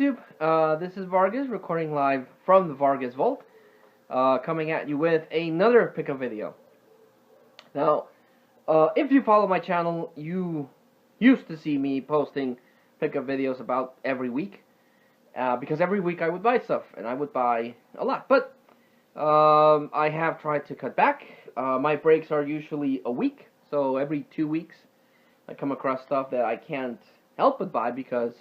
YouTube? This is Vargas, recording live from the Vargas Vault, coming at you with another pickup video. Now, if you follow my channel, you used to see me posting pickup videos about every week, because every week I would buy stuff, and I would buy a lot, but I have tried to cut back. My breaks are usually a week, so every 2 weeks I come across stuff that I can't help but buy because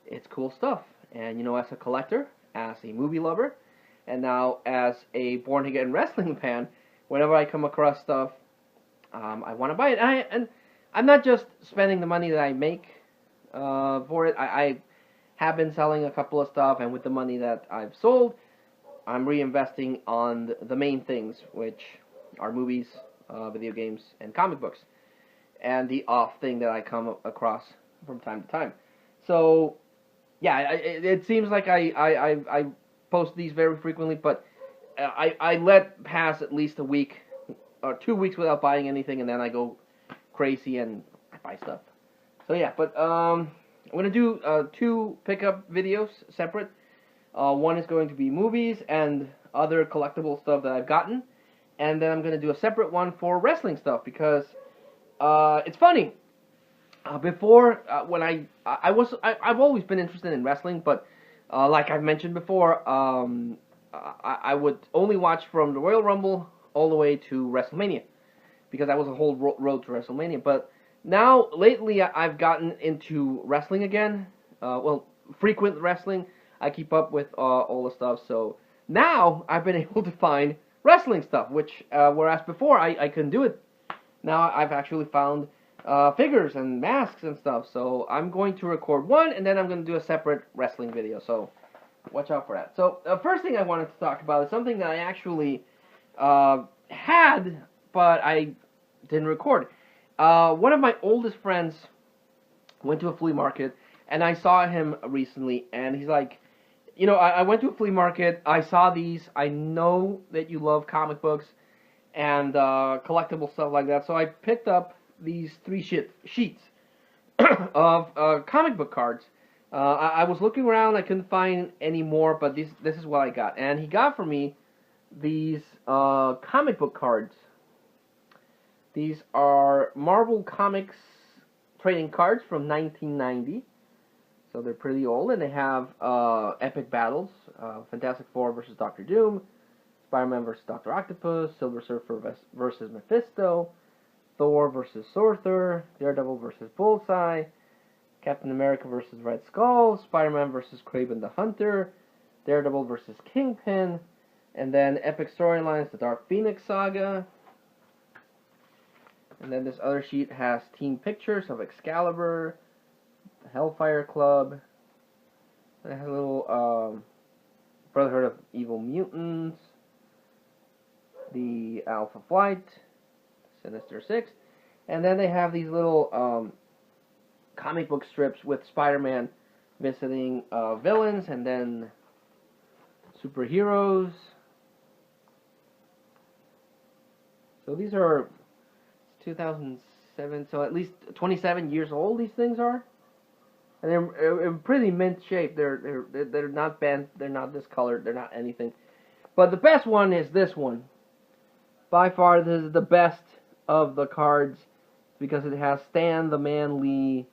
it's cool stuff. And you know, as a collector, as a movie lover, and now as a born-again wrestling fan, whenever I come across stuff, I want to buy it. And I'm not just spending the money that I make for it. I have been selling a couple of stuff, and with the money that I've sold, I'm reinvesting on the main things, which are movies, video games, and comic books, and the off thing that I come across from time to time. So, yeah, it seems like I post these very frequently, but I let pass at least a week or 2 weeks without buying anything, and then I go crazy and I buy stuff. So yeah, but I'm gonna do 2 pickup videos separate. One is going to be movies and other collectible stuff that I've gotten, and then I'm gonna do a separate one for wrestling stuff because it's funny. Before, when I've always been interested in wrestling, but like I've mentioned before, I would only watch from the Royal Rumble all the way to WrestleMania, because that was a whole road to WrestleMania. But now, lately, I've gotten into wrestling again. Well, frequent wrestling. I keep up with all the stuff, so now I've been able to find wrestling stuff, which, whereas before I couldn't do it. Now I've actually found figures and masks and stuff, so I'm going to record one, and then I'm going to do a separate wrestling video, so watch out for that. So, the first thing I wanted to talk about is something that I actually had, but I didn't record. One of my oldest friends went to a flea market, and I saw him recently, and he's like, you know, I went to a flea market, I saw these, I know that you love comic books and collectible stuff like that, so I picked up these 3 sheets of comic book cards. I was looking around, I couldn't find any more, but this is what I got. And he got for me these comic book cards. These are Marvel Comics trading cards from 1990. So they're pretty old, and they have epic battles. Fantastic Four versus Doctor Doom, Spider-Man versus Dr. Octopus, Silver Surfer versus Mephisto, Thor versus Sorcerer, Daredevil versus Bullseye, Captain America versus Red Skull, Spider-Man versus Kraven the Hunter, Daredevil versus Kingpin, and then epic storylines, the Dark Phoenix Saga. And then this other sheet has team pictures of Excalibur, the Hellfire Club. It has a little Brotherhood of Evil Mutants, the Alpha Flight, Sinister Six, and then they have these little comic book strips with Spider-Man visiting villains, and then superheroes. So these are 2007, so at least 27 years old these things are, and they're in pretty mint shape. They're not bent, they're not discolored, they're not anything. But the best one is this one. By far, this is the best of the cards because it has Stan the Man Lee.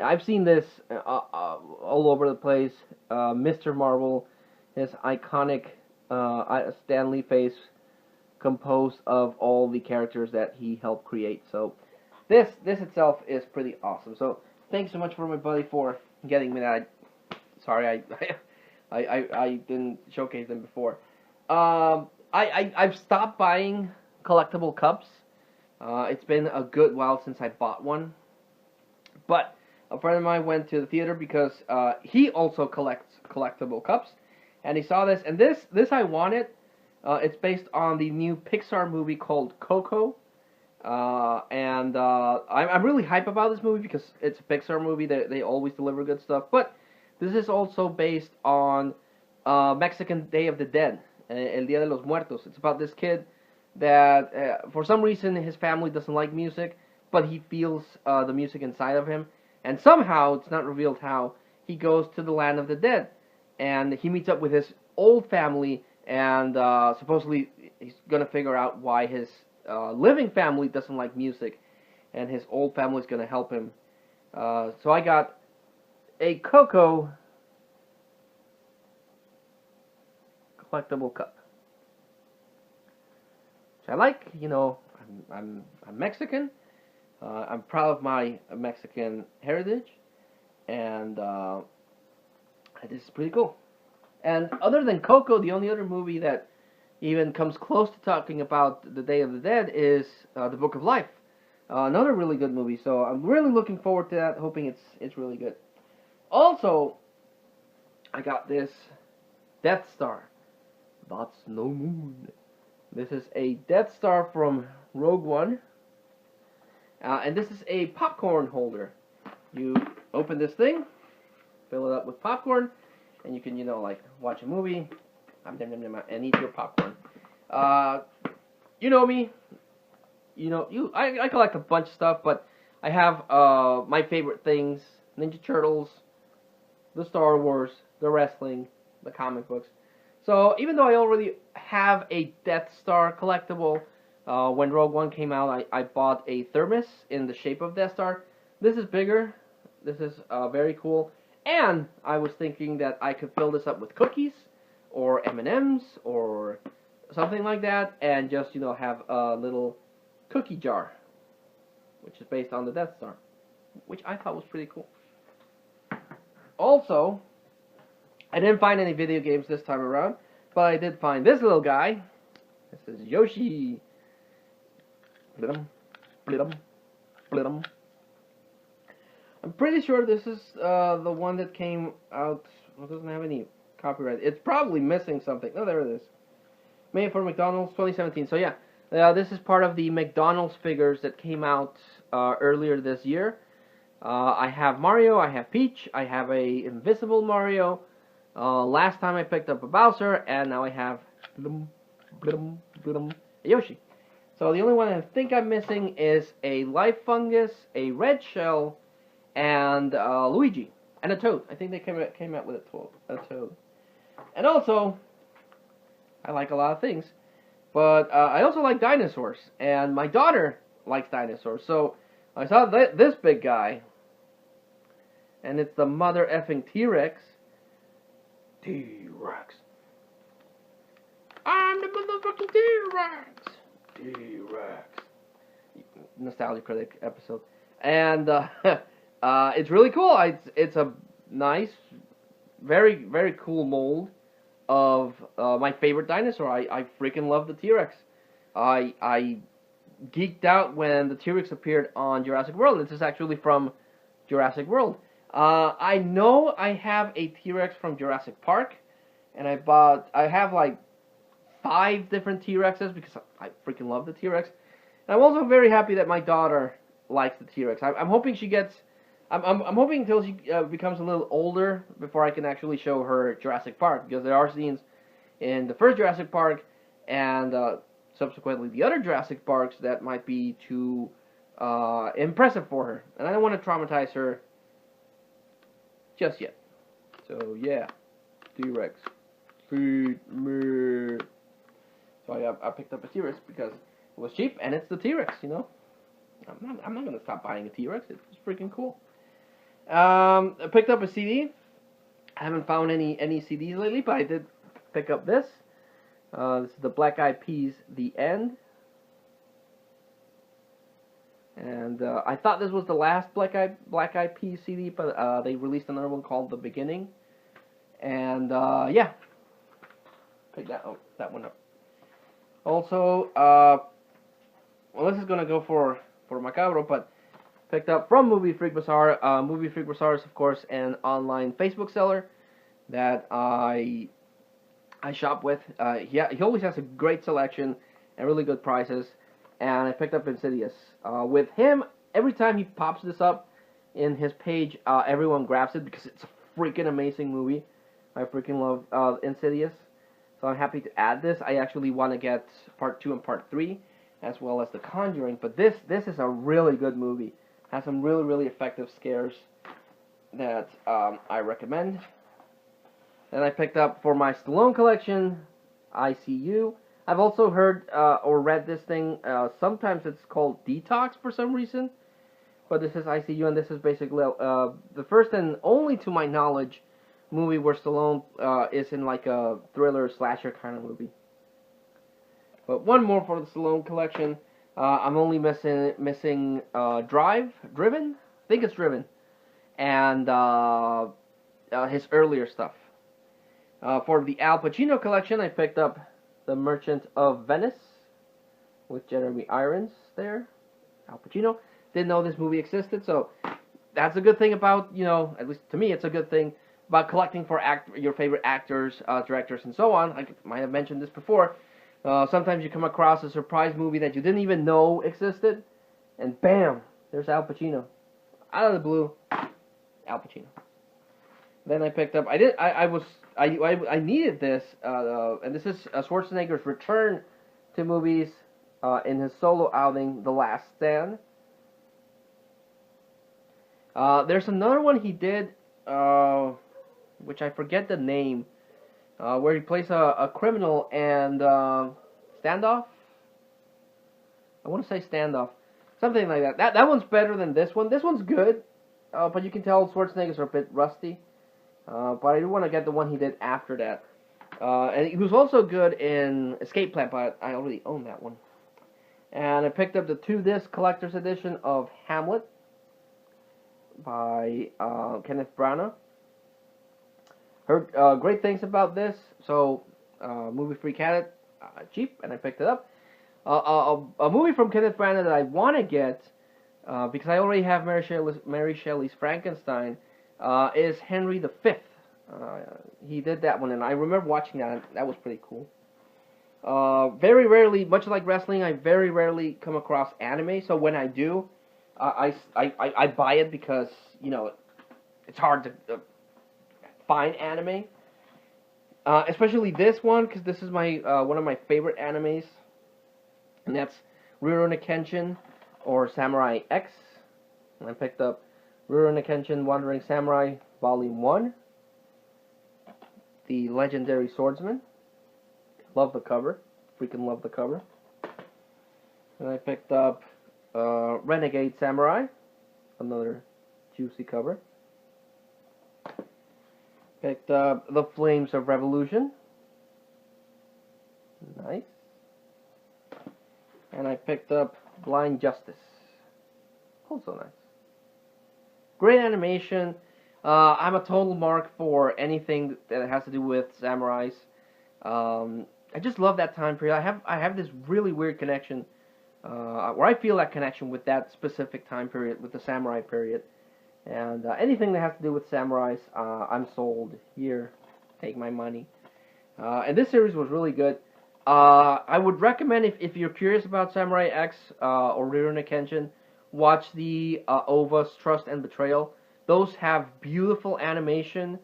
I've seen this all over the place. Mr. Marvel, his iconic Stan Lee face, composed of all the characters that he helped create. So this itself is pretty awesome. So thanks so much for my buddy for getting me that. Sorry, I didn't showcase them before. I've stopped buying collectible cups. It's been a good while since I bought one. But a friend of mine went to the theater because he also collects collectible cups, and he saw this, and this I wanted. It's based on the new Pixar movie called Coco, and I'm really hype about this movie because it's a Pixar movie. They always deliver good stuff. But this is also based on Mexican Day of the Dead, El Día de los Muertos. It's about this kid that for some reason his family doesn't like music, but he feels the music inside of him, and somehow, it's not revealed how, he goes to the land of the dead, and he meets up with his old family, and supposedly he's gonna figure out why his living family doesn't like music, and his old family is gonna help him. So I got a Coco collectible cup, which I like. You know, I'm Mexican. I'm proud of my Mexican heritage, and this is pretty cool. And other than Coco, the only other movie that even comes close to talking about the Day of the Dead is The Book of Life. Another really good movie, so I'm really looking forward to that, hoping it's really good. Also, I got this Death Star. That's no moon. This is a Death Star from Rogue One. And this is a popcorn holder. You open this thing, fill it up with popcorn, and you can, you know, like, watch a movie, and eat your popcorn. You know me. You know, I collect a bunch of stuff, but I have my favorite things: Ninja Turtles, the Star Wars, the wrestling, the comic books. So even though I already have a Death Star collectible, when Rogue One came out, I bought a thermos in the shape of Death Star. This is bigger. This is very cool. And I was thinking that I could fill this up with cookies, or M&Ms, or something like that, and just, you know, have a little cookie jar, which is based on the Death Star, which I thought was pretty cool. Also, I didn't find any video games this time around, but I did find this little guy. This is Yoshi. Blidum, blidum, blidum. I'm pretty sure this is the one that came out. Well, it doesn't have any copyright. It's probably missing something. Oh, there it is. Made for McDonald's 2017. So yeah, this is part of the McDonald's figures that came out earlier this year. I have Mario, I have Peach, I have a Invisible Mario. Last time I picked up a Bowser, and now I have a Yoshi. So the only one I think I'm missing is a Life Fungus, a Red Shell, and Luigi, and a Toad. I think they came out with a Toad. And also, I like a lot of things, but I also like dinosaurs, and my daughter likes dinosaurs. So I saw this big guy, and it's the mother effing T-Rex. T-Rex. I'm the motherfucking T-Rex. T-Rex. Nostalgia Critic episode. And it's really cool. It's a nice, very, very cool mold of my favorite dinosaur. I freaking love the T-Rex. I geeked out when the T-Rex appeared on Jurassic World. This is actually from Jurassic World. I know I have a T-Rex from Jurassic Park, and I have like 5 different T-Rexes because I freaking love the T-Rex. And I'm also very happy that my daughter likes the T-Rex. I'm hoping she gets. I'm hoping until she becomes a little older before I can actually show her Jurassic Park, because there are scenes in the first Jurassic Park and subsequently the other Jurassic Parks that might be too impressive for her, and I don't want to traumatize her just yet. So yeah, T-Rex, feed me. So I picked up a T-Rex because it was cheap and it's the T-Rex, you know. I'm not gonna stop buying a T-Rex. It's freaking cool. I picked up a CD. I haven't found any CDs lately, but I did pick up this. This is the Black Eyed Peas, The End. And I thought this was the last Black Eyed Peas CD, but they released another one called The Beginning. And yeah, pick that one up. Also, well, this is gonna go for Macabro, but picked up from Movie Freak Bazaar. Movie Freak Bazaar is, of course, an online Facebook seller that I shop with. He always has a great selection and really good prices. And I picked up Insidious. With him, every time he pops this up in his page, everyone grabs it because it's a freaking amazing movie. I freaking love Insidious. So I'm happy to add this. I actually want to get part 2 and part 3, as well as The Conjuring. But this is a really good movie. Has some really, really effective scares. that I recommend. Then I picked up for my Stallone collection, ICU. I've also heard or read this thing. Sometimes it's called Detox for some reason, but this is ICU, and this is basically the first and only, to my knowledge, movie where Stallone is in like a thriller slasher kind of movie. But one more for the Stallone collection. I'm only missing Driven. I think it's Driven, and his earlier stuff. For the Al Pacino collection, I picked up The Merchant of Venice with Jeremy Irons there. Al Pacino. Didn't know this movie existed, so that's a good thing about, at least to me, it's a good thing about collecting for your favorite actors, directors, and so on. I might have mentioned this before. Sometimes you come across a surprise movie that you didn't even know existed, and bam, there's Al Pacino. Out of the blue, Al Pacino. Then I picked up, I needed this, and this is Schwarzenegger's return to movies in his solo outing, The Last Stand. There's another one he did, which I forget the name, where he plays a criminal and Standoff? I want to say Standoff. Something like that. That one's better than this one. This one's good, but you can tell Schwarzenegger's a bit rusty. But I do want to get the one he did after that. And he was also good in Escape Plan, but I already own that one. And I picked up the 2-disc collector's edition of Hamlet by Kenneth Branagh. Heard great things about this, so Movie Freak had it cheap, and I picked it up. A movie from Kenneth Branagh that I want to get, because I already have Mary Shelley's Frankenstein, is Henry V. He did that one, and I remember watching that. That was pretty cool. Very rarely, much like wrestling, I very rarely come across anime. So when I do, I buy it because it's hard to find anime. Especially this one, because this is my one of my favorite animes, and that's Rurouni Kenshin or Samurai X. And I picked up Rurouni Kenshin Wandering Samurai Volume 1, The Legendary Swordsman. Love the cover. Freaking love the cover. And I picked up Renegade Samurai. Another juicy cover. Picked up The Flames of Revolution. Nice. And I picked up Blind Justice. Also nice. Great animation. I'm a total mark for anything that has to do with samurais. I just love that time period. I have this really weird connection, where I feel that connection with that specific time period, with the samurai period. And anything that has to do with samurais, I'm sold. Here, take my money. And this series was really good. I would recommend, if you're curious about Samurai X or Rurouni Kenshin, watch the OVA's Trust and Betrayal. Those have beautiful animation,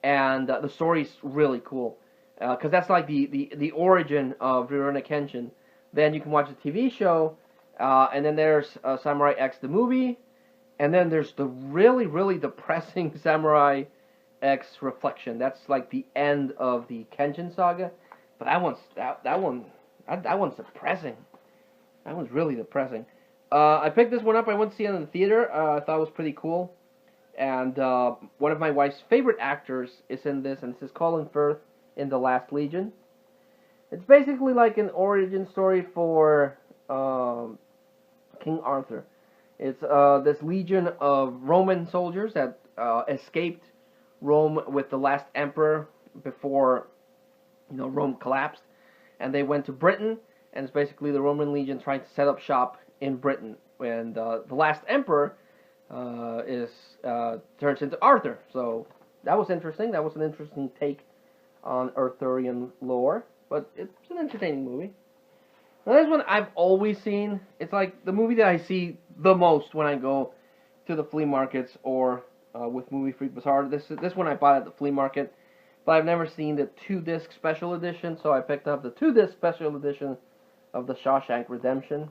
and the story's really cool. Because that's like the origin of Rurouni Kenshin. Then you can watch the TV show, and then there's Samurai X the movie, and then there's the really, really depressing Samurai X Reflection. That's like the end of the Kenshin saga. But that one's depressing. That one's really depressing. I picked this one up. I went to see it in the theater. I thought it was pretty cool. And one of my wife's favorite actors is in this, and this is Colin Firth in The Last Legion. It's basically like an origin story for King Arthur. It's this legion of Roman soldiers that escaped Rome with the last emperor before Rome collapsed, and they went to Britain, and it's basically the Roman legion trying to set up shop in Britain. And the last emperor turns into Arthur. So that was interesting. That was an interesting take on Arthurian lore, but it's an entertaining movie. Now this one I've always seen. It's like the movie that I see the most when I go to the flea markets or with Movie Freak Bazaar. This one I bought at the flea market, but I've never seen the 2-disc special edition, so I picked up the 2-disc special edition of The Shawshank Redemption.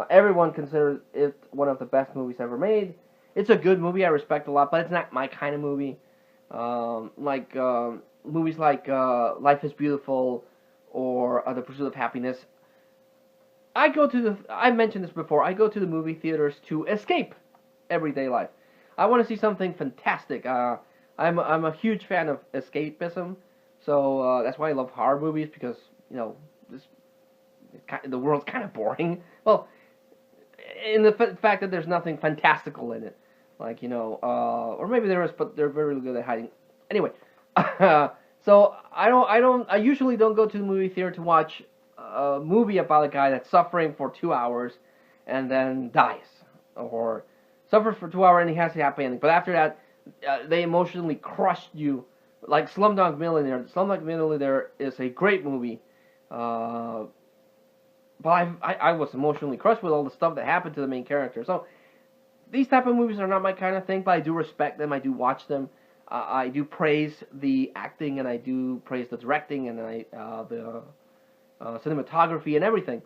Everyone considers it one of the best movies ever made, It's a good movie I respect a lot, but it's not my kind of movie. Movies like Life is Beautiful or The Pursuit of Happiness. I mentioned this before. I go to the movie theaters to escape everyday life. I want to see something fantastic. I'm a huge fan of escapism, so that's why I love horror movies because this the world's kind of boring. Well, in the fact that there's nothing fantastical in it, or maybe there is, but they're very good at hiding. Anyway, so I usually don't go to the movie theater to watch a movie about a guy that's suffering for 2 hours and then dies, or suffers for 2 hours and he has a happy ending. But after that, they emotionally crushed you, like Slumdog Millionaire. Slumdog Millionaire is a great movie, but I was emotionally crushed with all the stuff that happened to the main character. So these type of movies are not my kind of thing, but I do respect them. I do watch them. I do praise the acting, and I do praise the directing, and the cinematography and everything.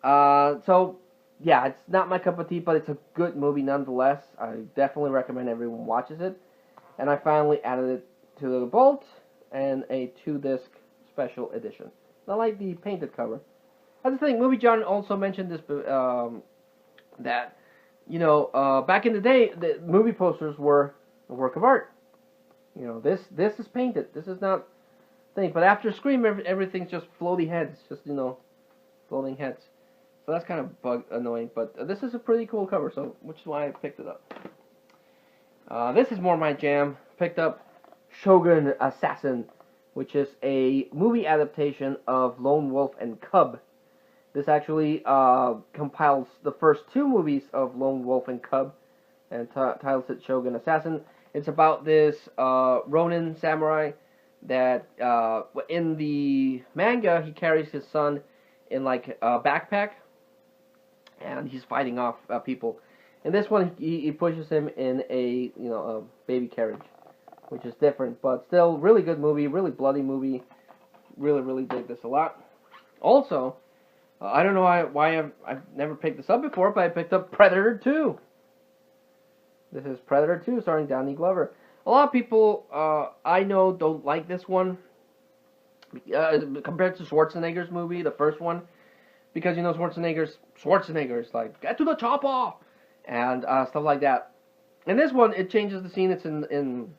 So yeah, it's not my cup of tea, but it's a good movie nonetheless. I definitely recommend everyone watches it. And I finally added it to the vault and a 2-disc special edition. I like the painted cover. That's the thing. Movie John also mentioned this that back in the day, the movie posters were a work of art. This is painted. This is not thing. But after Scream, everything's just floaty heads, just floating heads. So that's kind of annoying. But this is a pretty cool cover, so which is why I picked it up. This is more my jam. Picked up Shogun Assassin, which is a movie adaptation of Lone Wolf and Cub. This actually compiles the first 2 movies of Lone Wolf and Cub, and titles it Shogun Assassin. It's about this Ronin samurai that in the manga he carries his son in like a backpack, and he's fighting off people. In this one, he pushes him in a baby carriage, which is different, but still really good movie, really bloody movie. Really dig this a lot. Also, I don't know why I've never picked this up before, but I picked up Predator 2. This is Predator 2, starring Danny Glover. A lot of people I know don't like this one compared to Schwarzenegger's movie, the first one, because Schwarzenegger's like, get to the chopper, and stuff like that. In this one, it changes the scene. It's in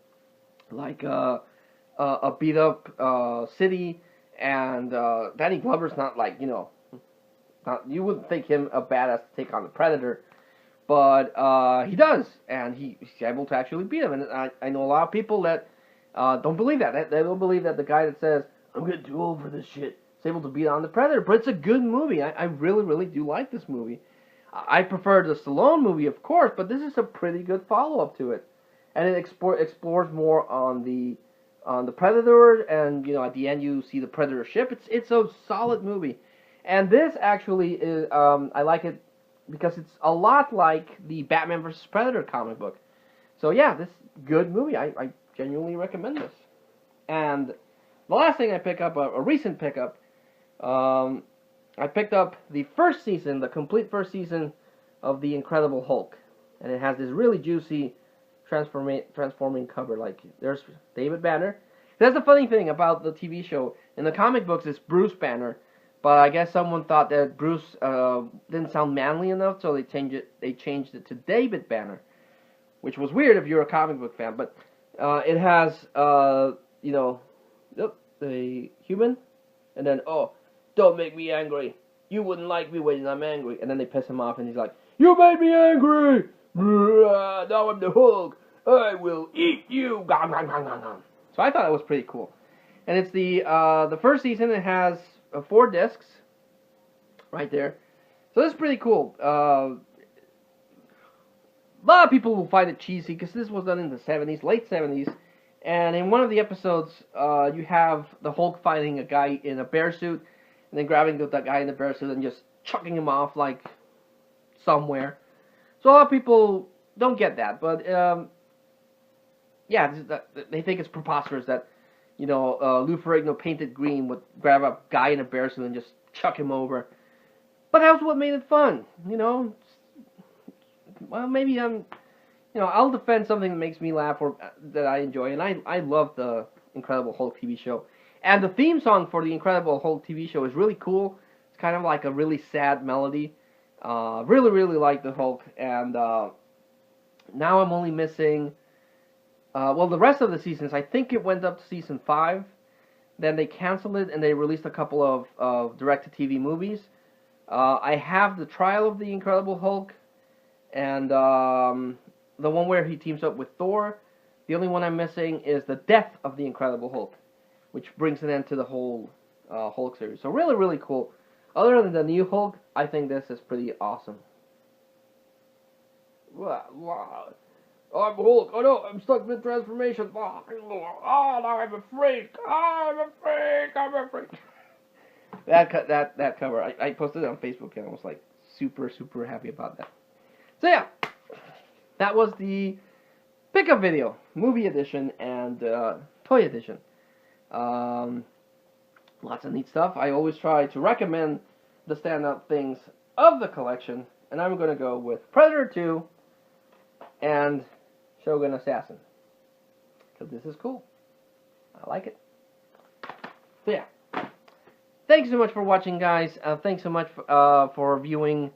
like a beat up city, and Danny Glover's not like you wouldn't think him a badass to take on the Predator, but he does, and he's able to actually beat him. And I know a lot of people that don't believe that. They don't believe that the guy that says, I'm getting too old for this shit, is able to beat on the Predator. But it's a good movie. I really do like this movie. I prefer the Stallone movie, of course, but this is a pretty good follow-up to it. And it explores more on the Predator, and at the end you see the Predator ship. It's a solid movie. And this actually is, I like it because it's a lot like the Batman vs. Predator comic book. So yeah, this good movie. I genuinely recommend this. And the last thing I pick up, a recent pickup, I picked up the first season, the complete first season of The Incredible Hulk. And it has this really juicy transforming cover. Like, there's David Banner. That's the funny thing about the TV show. In the comic books, it's Bruce Banner. But I guess someone thought that Bruce didn't sound manly enough, so they changed it to David Banner, which was weird if you're a comic book fan. But it has the human, and then don't make me angry. You wouldn't like me when I'm angry. And then they piss him off, and he's like, you made me angry. Now I'm the Hulk. I will eat you. So I thought it was pretty cool. And it's the first season. It has 4 discs right there. So this is pretty cool. A lot of people will find it cheesy because this was done in the 70s, late 70s. And in one of the episodes, you have the Hulk fighting a guy in a bear suit, and then grabbing that guy in the bear suit and just chucking him off like somewhere. So a lot of people don't get that, but yeah, they think it's preposterous that Lou Ferrigno painted green would grab a guy in a bear suit and just chuck him over. But that's what made it fun, Well, maybe I'm you know, I'll defend something that makes me laugh or that I enjoy, and I love the Incredible Hulk TV show. And the theme song for the Incredible Hulk TV show is really cool. It's kind of like a really sad melody. Really, really like the Hulk, and now I'm only missing, well, the rest of the seasons. I think it went up to season 5. Then they canceled it, and they released a couple of direct-to-TV movies. I have the Trial of the Incredible Hulk, and the one where he teams up with Thor. The only one I'm missing is the Death of the Incredible Hulk, which brings an end to the whole Hulk series. So really, really cool. Other than the new Hulk, I think this is pretty awesome. Wow. Oh, I'm Hulk. Oh no, I'm stuck with transformation. Oh, now I'm afraid. Oh, I'm afraid. I'm afraid. That cover, I posted it on Facebook, and I was like super, super happy about that. So yeah, that was the pickup video, movie edition and toy edition. Lots of neat stuff. I always try to recommend the standout things of the collection, and I'm going to go with Predator 2 and Shogun Assassin, because this is cool. I like it. So yeah, thanks so much for watching, guys. Thanks so much for viewing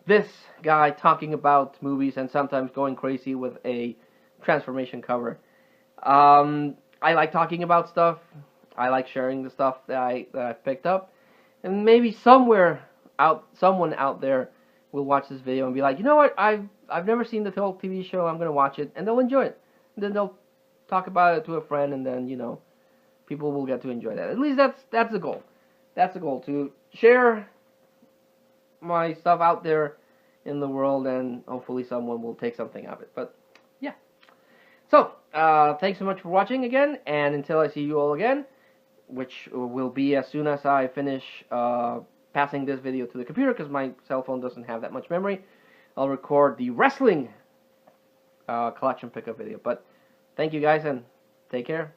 this guy talking about movies and sometimes going crazy with a transformation cover. I like talking about stuff. I like sharing the stuff that I've picked up, and maybe someone out there will watch this video and be like, you know what, I've never seen the Hulk TV show. I'm gonna watch it, and they'll enjoy it. And then they'll talk about it to a friend, and then, you know, people will get to enjoy that. At least that's the goal. That's the goal, to share my stuff out there in the world, and hopefully someone will take something out of it. But yeah. So thanks so much for watching again, and until I see you all again, which will be as soon as I finish passing this video to the computer, because my cell phone doesn't have that much memory, I'll record the wrestling collection pickup video. But thank you guys, and take care.